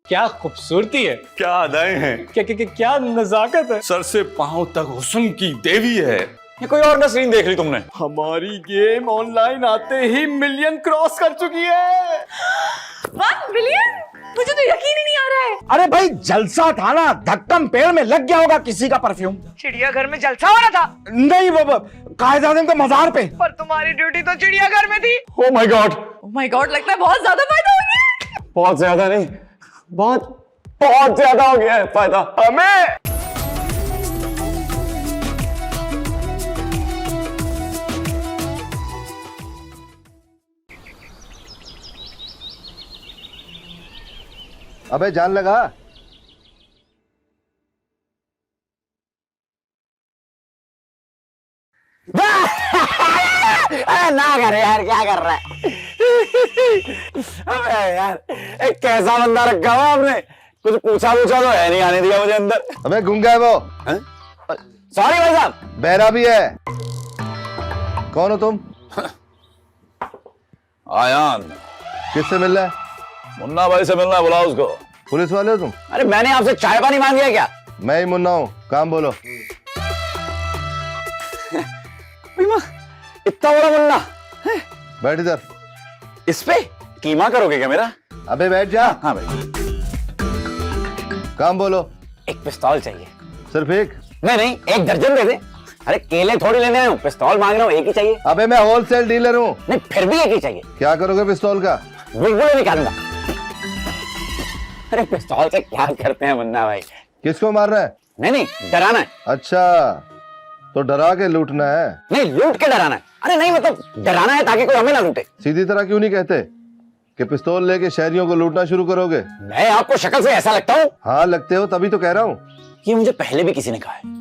क्या खूबसूरती है, क्या अदाएं हैं, क्या नजाकत है। सर से पांव तक हुस्न की देवी है। ये कोई और नसरीन देख ली तुमने? हमारी गेम ऑनलाइन आते ही मिलियन क्रॉस कर चुकी है। 1 बिलियन? मुझे तो यकीन ही नहीं आ रहा है। अरे भाई जलसा था ना, धक्कम पेड़ में लग गया होगा किसी का परफ्यूम। चिड़ियाघर में जलसा हो रहा था? नहीं बाबा, कायदादम के मजार पे। पर तुम्हारी ड्यूटी तो चिड़ियाघर में थी। Oh my God, oh my God, लगता है बहुत ज्यादा फायदा हो गया। बहुत ज्यादा नहीं, बहुत ज्यादा हो गया है फायदा हमें। अबे जान लगा। अरे ना कर यार, क्या कर रहा है? अबे यार, एक कैसा बंदा रखा हुआ आपने, कुछ पूछा तो है नहीं, आने दिया मुझे अंदर। अबे गूंगा है वो। सॉरी भाई साहब। बहरा भी है। कौन हो तुम? आयान, किससे मिल रहा है? मुन्ना भाई से मिलना है, बुलाओ उसको। पुलिस वाले हो तुम? अरे मैंने आपसे चाय पानी मांग लिया क्या? मैं ही मुन्ना हूँ, काम बोलो। इतना बड़ा मुन्ना, बैठ इधर। इस पे कीमा करोगे क्या मेरा? अबे बैठ जा। हाँ भाई। काम बोलो। एक पिस्तौल चाहिए। सिर्फ एक? नहीं, एक दर्जन दे दे। अरे केले थोड़ी लेने आया हूँ, पिस्तौल मांग रहा हूँ, एक ही चाहिए। अबे मैं होलसेल डीलर हूँ। नहीं, फिर भी एक ही चाहिए। क्या करोगे पिस्तौल का? बिल्कुल निकालूंगा। अरे पिस्तौल से क्या करते हैं मुन्ना भाई? किसको मारना है? नहीं, डराना है। अच्छा, तो डरा के लूटना है? नहीं, लूट के डराना है। अरे नहीं, मतलब डराना है ताकि कोई हमें ना लूटे। सीधी तरह क्यों नहीं कहते कि पिस्तौल लेके शहरियों को लूटना शुरू करोगे? मैं आपको शक्ल से ऐसा लगता हूँ? हाँ लगते हो, तभी तो कह रहा हूँ। ये मुझे पहले भी किसी ने कहा है।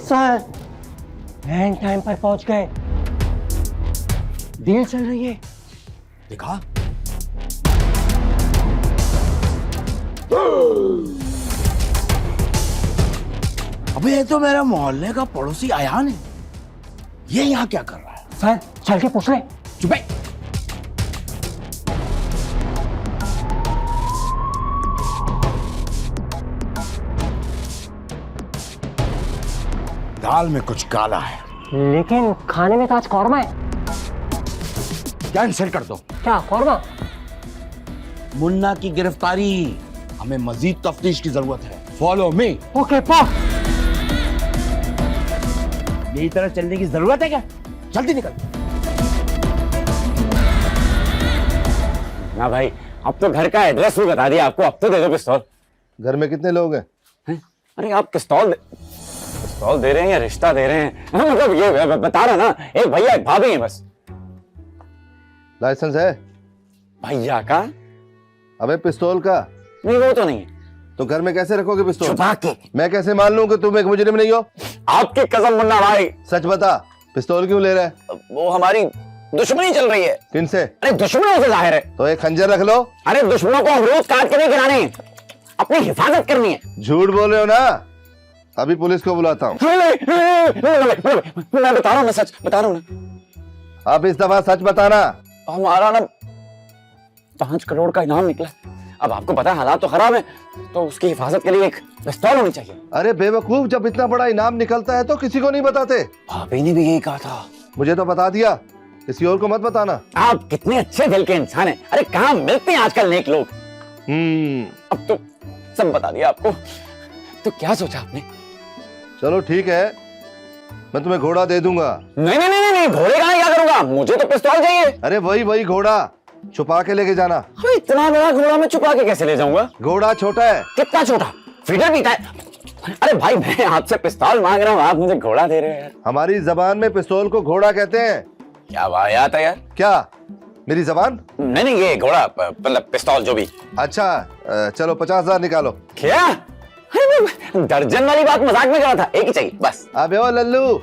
सर, एंड टाइम पर पहुंच गए। डील चल रही है। दिखा। अबे ये तो मेरा मोहल्ले का पड़ोसी आयान है। ये यहाँ क्या कर रहा है? सर चल के पूछ ले। चुप है। दाल में कुछ काला है। लेकिन खाने में तो आज कौरमा है। कैंसिल कर दो। क्या कौरमा? मुन्ना की गिरफ्तारी, हमें मजीद तफ्तीश की जरूरत है। Follow me. Okay pop. मेरी तरह चलने की जरूरत है क्या? जल्दी निकल। ना भाई, अब तो घर का एड्रेस भी बता दिया आपको, अब तो दे दो पिस्तौल। घर में कितने लोग हैं? अरे आप पिस्तौल दे रहे हैं या रिश्ता दे रहे हैं? मतलब ये बता रहा ना, एक भैया एक भाभी है बस। लाइसेंस है? भैया का? अबे पिस्तौल का? नहीं, वो तो नहीं है। तो घर में कैसे रखोगे पिस्तौल? छुपा के। मैं कैसे मान लूं कि तुम एक मुजरिम नहीं हो? आपकी कसम मुन्ना भाई। सच बता, पिस्तौल क्यों ले रहा है? वो हमारी दुश्मनी चल रही है। किनसे? अरे दुश्मनों से जाहिर है। तो एक खंजर रख लो। अरे दुश्मनों को अमरूद काट के नहीं गिराने, अपनी हिफाजत करनी है। झूठ बोल रहे हो ना? अभी पुलिस को बुलाता हूँ। मैं बता रहा हूँ, मैं सच बता रहा हूँ ना। अब इस दफा सच बताना। हमारा ना 5 करोड़ का इनाम निकला। अब आपको पता है हालात तो खराब है, तो उसकी हिफाजत के लिए एक पिस्तौल होनी चाहिए। अरे बेवकूफ, जब इतना बड़ा इनाम निकलता है तो किसी को नहीं बताते। भाभी ने भी यही कहा था। मुझे तो बता दिया, किसी और को मत बताना। आप कितने अच्छे दिल के इंसान हैं। अरे कहाँ मिलते हैं आजकल नेक लोग। अब तो सब बता दिया आपको, तो क्या सोचा आपने? चलो ठीक है, मैं तुम्हें घोड़ा दे दूंगा। नहीं, घोड़े का क्या करूंगा, मुझे तो पिस्तौल चाहिए। अरे वही घोड़ा, छुपा के लेके जाना। इतना बड़ा घोड़ा मैं छुपा के कैसे ले जाऊंगा? घोड़ा छोटा है। कितना छोटा? फीडर पीता है। अरे भाई, मैं आपसे पिस्तौल मांग रहा हूँ, आप मुझे घोड़ा दे रहे हैं। हमारी जबान में पिस्तौल को घोड़ा कहते हैं। क्या बात है यार? क्या मेरी जबान? नहीं, ये घोड़ा मतलब पिस्तौल जो भी। अच्छा चलो 50,000 निकालो। क्या? अरे दर्जन वाली बात मजाक में कर रहा था, एक ही चाहिए बस। अबे ओ लल्लू,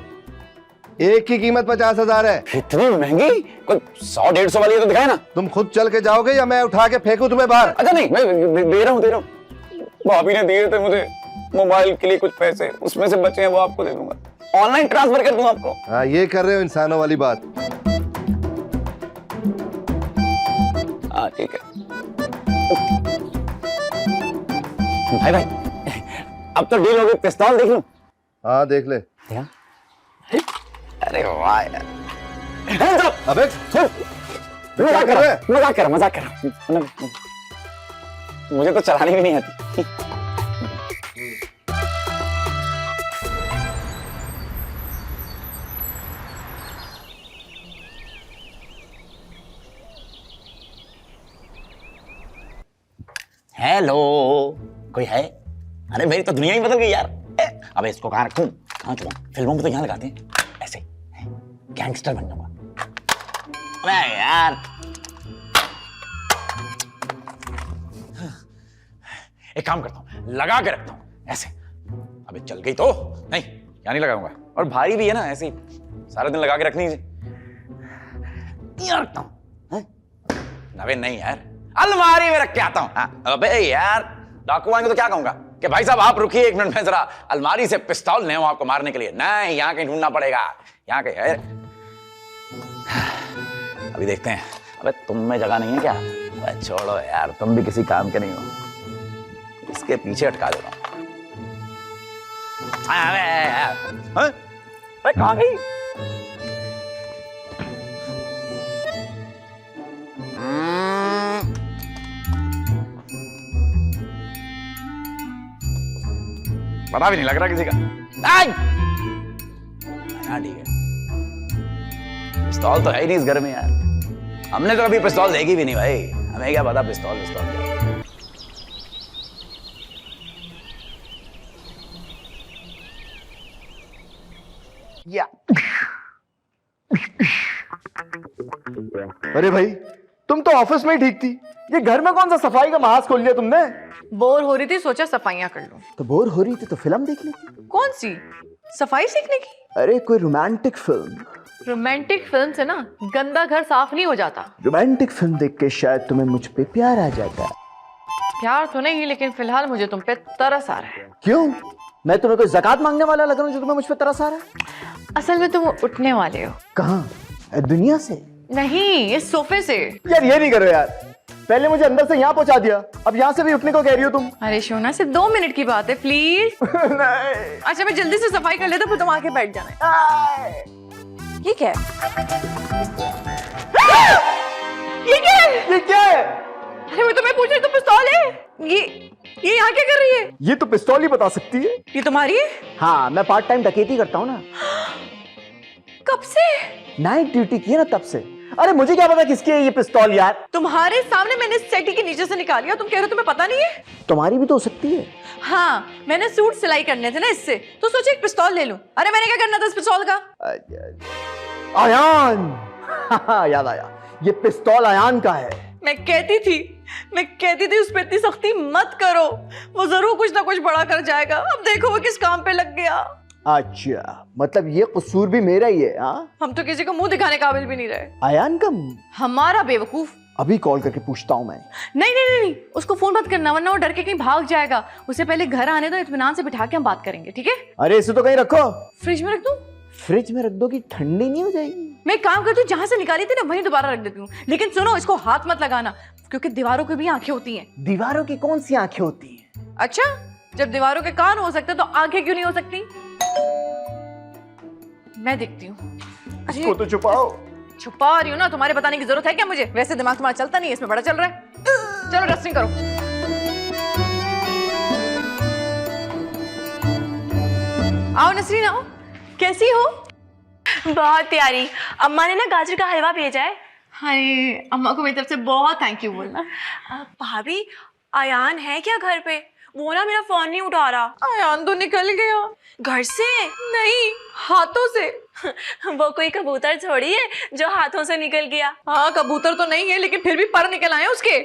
एक की कीमत 50,000 है। इतनी महंगी? कोई 100-150 वाली तो दिखाए ना। तुम खुद चल के जाओगे या मैं उठा के फेंकू तुम्हें बाहर? अच्छा नहीं, मैं दे रहा हूँ। भाभी ने दिए थे मुझे मोबाइल के लिए कुछ पैसे, उसमें से बचे हैं, वो आपको दे दूंगा, ऑनलाइन ट्रांसफर कर दूंगा आपको। हाँ, ये कर रहे हो इंसानों वाली बात। हाँ ठीक है भाई भाई, अब तो डील हो गई। पिस्तौल देख लूं? हाँ देख ले। अरे वाह यार। अबे मजाक कर रहा। मुझे तो चलानी भी नहीं आती। हेलो, कोई है? अरे मेरी तो दुनिया ही बदल गई यार। अबे इसको कहाँ रखूं, कहाँ छुपाऊं? फिल्मों में तो यहाँ लगाते हैं ऐसे, गैंगस्टर बन जाऊंगा। अबे यार, एक काम करता हूँ, लगा के रखता हूँ ऐसे। अबे चल गई तो नहीं, यहाँ नहीं लगाऊंगा, और भारी भी है ना, ऐसे सारा दिन लगा के रखनी है। यहाँ रखता हूँ। अबे नहीं यार, अलमारी में रख के आता हूँ। अबे यार, डाकू आएंगे तो क्या कहूंगा कि भाई साहब आप रुकिए 1 मिनट में, जरा अलमारी से पिस्तौल ले आऊं आपको मारने के लिए। नहीं, यहाँ कहीं ढूंढना पड़ेगा, यहाँ कहीं है। अभी देखते हैं। अबे तुम में जगह नहीं है क्या? अबे छोड़ो यार, तुम भी किसी काम के नहीं हो, इसके पीछे अटका दे रहा हूं। अबे कहाँ गई? पता भी नहीं लग रहा किसी का। ठीक है, पिस्तौल तो है ही नहीं इस घर में यार। हमने तो कभी पिस्तौल देखी भी नहीं भाई, हमें क्या पता पिस्तौल क्या। या अरे भाई, तुम तो ऑफिस में ही ठीक थी, ये घर में कौन सा सफाई का महाज खोल लिया तुमने? बोर हो रही थी, सोचा सफाइयां कर लूं। तो बोर हो रही थी तो फिल्म देख लेती। कौन सी? सफाई सीखने की? अरे कोई रोमांटिक फिल्म। रोमांटिक फिल्म से ना गंदा घर साफ नहीं हो जाता। रोमांटिक फिल्म देख के शायद तुम्हें मुझ पे प्यार आ जाता। प्यार तो नहीं, लेकिन फिलहाल मुझे तुम पे तरस आ रहा है। क्यों? मैं तुम्हें कोई ज़कात मांगने वाला लग रहा हूँ जो तुम्हें मुझ पे तरस आ रहा है? असल में तुम उठने वाले हो। कहाँ? दुनिया से? नहीं, इस सोफे से। यार ये नहीं करो यार, पहले मुझे अंदर से यहाँ पहुंचा दिया, अब यहाँ से भी उठने को कह रही हो तुम। अरे शोना, सिर्फ 2 मिनट की बात है, प्लीज। नहीं। अच्छा मैं जल्दी से सफाई कर लेता, फिर तुम आके बैठ जाना। ये क्या है? ये क्या है? ये क्या है? अरे मैं तुम्हें पूछ रही, तो पिस्तौल है। ये यहाँ क्या कर रही है? ये तो पिस्तौल ही बता सकती है। ये तुम्हारी है? हाँ, मैं पार्ट टाइम डकैती करता हूँ ना। कब से? नाइट ड्यूटी की है ना तब से। अरे मुझे क्या पता किसकी है ये पिस्तौल यार। तुम्हारे सामने मैंने सेटी के नीचे से निकाली, तुम कह रहे हो तुम्हें पता नहीं है? तुम्हारी भी तो हो सकती है। हाँ, मैंने सूट सिलाई करने थे ना इससे, तो सोचे एक पिस्तौल ले लूं। अरे मैंने क्या करना था इस पिस्तौल का? आयान। याद आया, ये पिस्तौल आयान का है। मैं कहती थी उस पर इतनी सख्ती मत करो, वो जरूर कुछ ना कुछ बड़ा कर जाएगा। अब देखो वो किस काम पे लग गया। अच्छा, मतलब ये कसूर भी मेरा ही है? हाँ, हम तो किसी को मुंह दिखाने काबिल भी नहीं रहे। आयान का? हमारा बेवकूफ। अभी कॉल करके पूछता हूँ मैं। नहीं, उसको फोन मत करना, वरना वो डर के कहीं भाग जाएगा। उसे पहले घर आने दो, इत्मीनान से बिठा के हम बात करेंगे, ठीक है? अरे इसे तो कहीं रखो। फ्रिज में रख दूं? फ्रिज में रख दो कि ठंडी नहीं हो जाएगी? मैं एक काम करती हूँ, जहां से निकाली थी ना वहीं दोबारा रख देती हूँ। लेकिन सुनो, इसको हाथ मत लगाना, क्योंकि दीवारों की भी आंखें होती हैं। दीवारों की कौन सी आंखें होती हैं? अच्छा, जब दीवारों के कान हो सकते तो आंखें क्यों नहीं हो सकती? मैं देखती हूँ। इसको तो छुपाओ। छुपा रही हूँ ना, तुम्हारे बताने की जरूरत है क्या मुझे? वैसे दिमाग तुम्हारा चलता नहीं है, इसमें बड़ा चल रहा है। चलो डस्टिंग करो। आओ नसरीन, आओ। कैसी हो? बहुत प्यारी। अम्मा ने ना गाजर का हलवा भेजा है। हाय, अम्मा को मेरी तरफ से बहुत थैंक यू बोलना। भाभी, आयान है क्या घर पे? वो ना मेरा फोन नहीं उठा रहा। आयान तो निकल गया। घर से? नहीं, हाथों से। वो कोई कबूतर थोड़ी है जो हाथों से निकल गया। हाँ, कबूतर तो नहीं है, लेकिन फिर भी पर निकल आए उसके।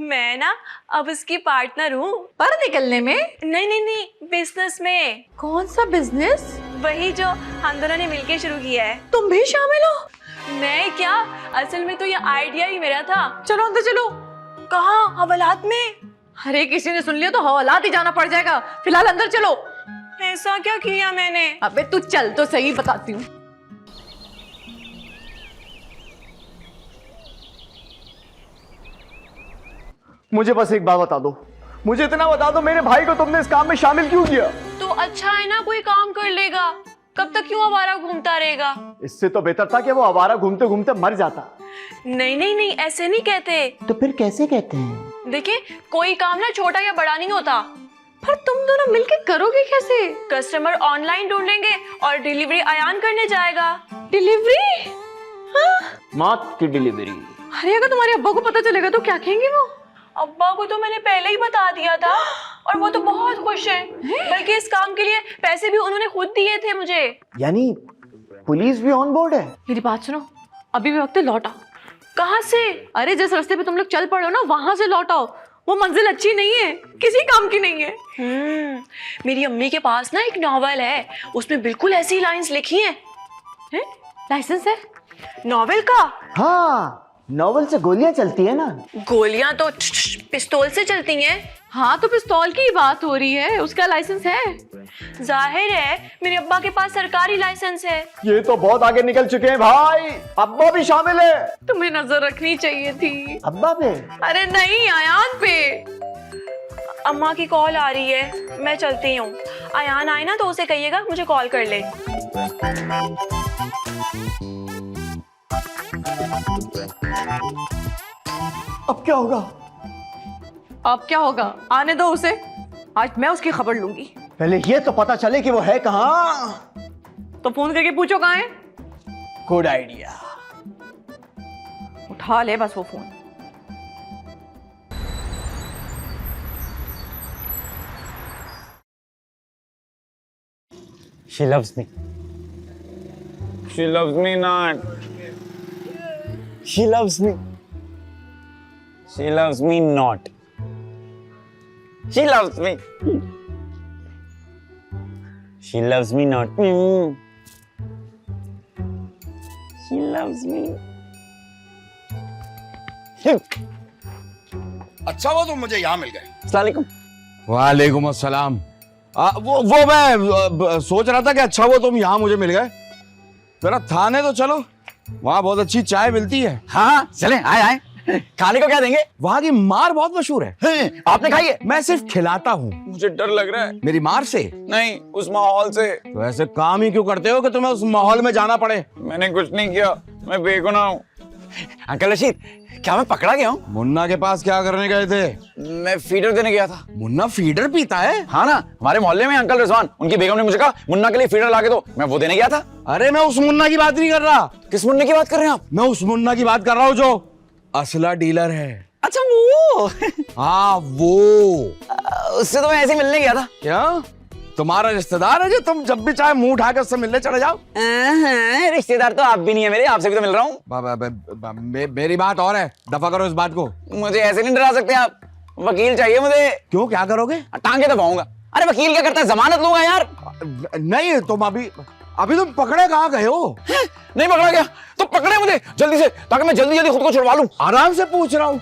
मैं ना अब उसकी पार्टनर हूँ। पर निकलने में? नहीं नहीं नहीं, बिजनेस में। कौन सा बिजनेस? वही जो हम दोनों ने मिलके शुरू किया है। तुम भी शामिल हो? मैं क्या, असल में तो ये आइडिया ही मेरा था। चलो अंदर चलो। कहाँ? हवालात में? अरे किसी ने सुन लिया तो हवालात ही जाना पड़ जाएगा। फिलहाल अंदर चलो। ऐसा क्या किया मैंने? अबे तू चल तो सही, बताती हूँ। मुझे बस एक बात बता दो, मुझे इतना बता दो, मेरे भाई को तुमने इस काम में शामिल क्यों किया? तो अच्छा है ना, कोई काम कर लेगा। कब तक क्यों आवारा घूमता रहेगा? इससे तो बेहतर था कि वो आवारा घूमते घूमते मर जाता। नहीं नहीं नहीं, ऐसे नहीं कहते। तो फिर कैसे कहते हैं? देखिए, कोई काम ना छोटा या बड़ा नहीं होता। पर तुम दोनों मिलके करोगे कैसे? कस्टमर ऑनलाइन ढूंढेंगे और डिलीवरी अयान करने जाएगा। डिलीवरी? हाँ? मौत की डिलीवरी। अरे अगर तुम्हारे अब्बा को पता चलेगा तो क्या कहेंगे वो? अब्बा को तो मैंने पहले ही बता दिया था और वो तो बहुत खुश हैं। बल्कि इस काम के लिए पैसे भी उन्होंने खुद दिए थे मुझे। यानी पुलिस भी ऑन बोर्ड है? मेरी बात सुनो, अभी भी वक्त है, लौट आओ। कहाँ से? अरे जिस रास्ते पे तुम लोग चल पड़े हो ना, वहां से लौट आओ। वो मंजिल अच्छी नहीं है, किसी काम की नहीं है। मेरी अम्मी के पास ना एक नॉवल है, उसमें बिल्कुल ऐसी लाइंस लिखी हैं। हैं? लाइसेंस है नॉवेल का? हाँ, नॉवल से गोलियां चलती है ना। गोलियां तो पिस्तौल से चलती हैं। हाँ, तो पिस्तौल की बात हो रही है, उसका लाइसेंस है। जाहिर है मेरे अब्बा के पास सरकारी लाइसेंस है। ये तो बहुत आगे निकल चुके हैं भाई, अब्बा भी शामिल है। तुम्हें नजर रखनी चाहिए थी। अब्बा पे? अरे नहीं, आयान पे। अम्मा की कॉल आ रही है, मैं चलती हूँ। अयान आए ना तो उसे कहिएगा मुझे कॉल कर ले। अब क्या होगा? अब क्या होगा? आने दो उसे, आज मैं उसकी खबर लूंगी। पहले ये तो पता चले कि वो है कहाँ। तो फोन करके पूछो कहाँ है। Good idea. उठा ले बस वो phone. She loves me. She loves me not. She loves me. She loves me not. She loves me. She loves me not. She loves me. अच्छा वो तुम मुझे यहाँ मिल गए। अस्सलाम वालेकुम। वालेकुम अस्सलाम। वो मैं सोच रहा था कि अच्छा वो तुम यहाँ मुझे मिल गए। जरा थाने तो चलो, वहाँ बहुत अच्छी चाय मिलती है। हाँ चलें, आए आए। खाने को क्या देंगे? वहाँ की मार बहुत मशहूर है। आपने खाई है? मैं सिर्फ खिलाता हूँ। मुझे डर लग रहा है। मेरी मार से? नहीं, उस माहौल से। तो ऐसे काम ही क्यों करते हो कि तुम्हें उस माहौल में जाना पड़े? मैंने कुछ नहीं किया, मैं बेगुनाह हूँ। अंकल रशीद, क्या मैं पकड़ा गया हूँ? मुन्ना के पास क्या करने गए थे? मैं फीडर देने गया था। मुन्ना फीडर पीता है? हाँ ना, हमारे मोहल्ले में अंकल रिजवान, उनकी बेगम ने मुझे कहा मुन्ना के लिए फीडर ला के दो, मैं वो देने गया था। अरे मैं उस मुन्ना की बात नहीं कर रहा। किस मुन्ने की बात कर रहे हैं आप? मैं उस मुन्ना की बात कर रहा हूँ जो असला डीलर है। अच्छा वो। हाँ वो। उससे तो मैं ऐसे मिलने गया था। क्या तुम्हारा रिश्तेदार है जो तुम जब भी चाहे मुंह उठाकर उससे मिलने चले जाओ? रिश्तेदार तो आप भी नहीं है मेरे, आपसे भी तो मिल रहा हूँ। मेरी बात और है, दफा करो इस बात को। मुझे ऐसे नहीं डरा सकते आप, वकील चाहिए मुझे। क्यों, क्या करोगे? टांगे दबाऊंगा। अरे वकील क्या करता है, जमानत लूंगा यार। नहीं, तुम अभी तुम पकड़े कहाँ गए हो? नहीं पकड़ा गया तो पकड़े मुझे जल्दी से, ताकि मैं जल्दी जल्दी खुद को छुड़वा लूं। आराम से पूछ रहा हूँ,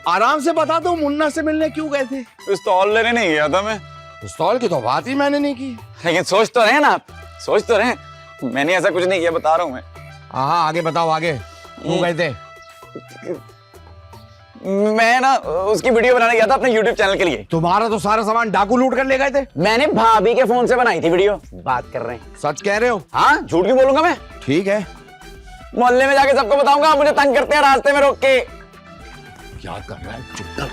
आराम से बता दो, मुन्ना से मिलने क्यों गए थे? पिस्तौल लेने नहीं गया था मैं। पिस्तौल की तो बात ही मैंने नहीं की। लेकिन सोच तो रहे ना आप, सोच तो रहे। मैंने ऐसा कुछ नहीं किया, बता रहा हूँ मैं। हाँ आगे बताओ, आगे क्यों गए थे? मैं ना उसकी वीडियो बनाने गया था अपने YouTube चैनल के लिए। तुम्हारा तो सारा सामान डाकू लूट कर ले गए थे। मैंने भाभी के फोन से बनाई थी वीडियो। बात कर रहे हैं? सच कह रहे हो? हाँ, झूठ क्यों बोलूंगा मैं। ठीक है, मोहल्ले में जाके सबको बताऊंगा, मुझे तंग करते हैं रास्ते में रोक के। क्या कर रहा है? चुप कर।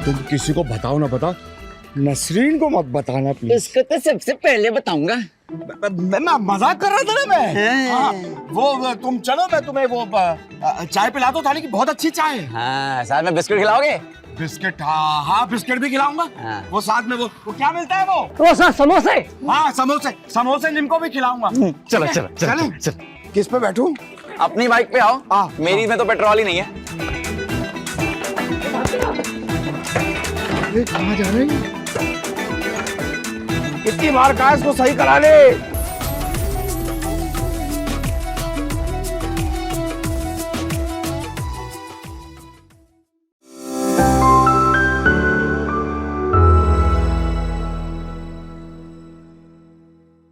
तुम किसी को बताओ ना, बता, नसरीन को मत बताना प्लीज। इसको तो सबसे पहले बताऊंगा। मैं मजाक कर रहा था ना मैं। हाँ, वो तुम चलो, मैं तुम्हें वो चाय पिला दो, थाली की बहुत अच्छी चाय है। हाँ, साथ में बिस्किट खिलाओगे? बिस्किट, हाँ हाँ बिस्किट भी खिलाऊंगा। हाँ। वो साथ में वो क्या मिलता है वो सर समोसे। हाँ समोसे, समोसे निम्को भी खिलाऊंगा। चलो चलो चलें? किस पे बैठूं? अपनी बाइक पे आओ। हाँ, मेरी में तो पेट्रोल ही नहीं है। कहाँ जा रहे हैं? कितनी बार कहा इसको सही करा ले।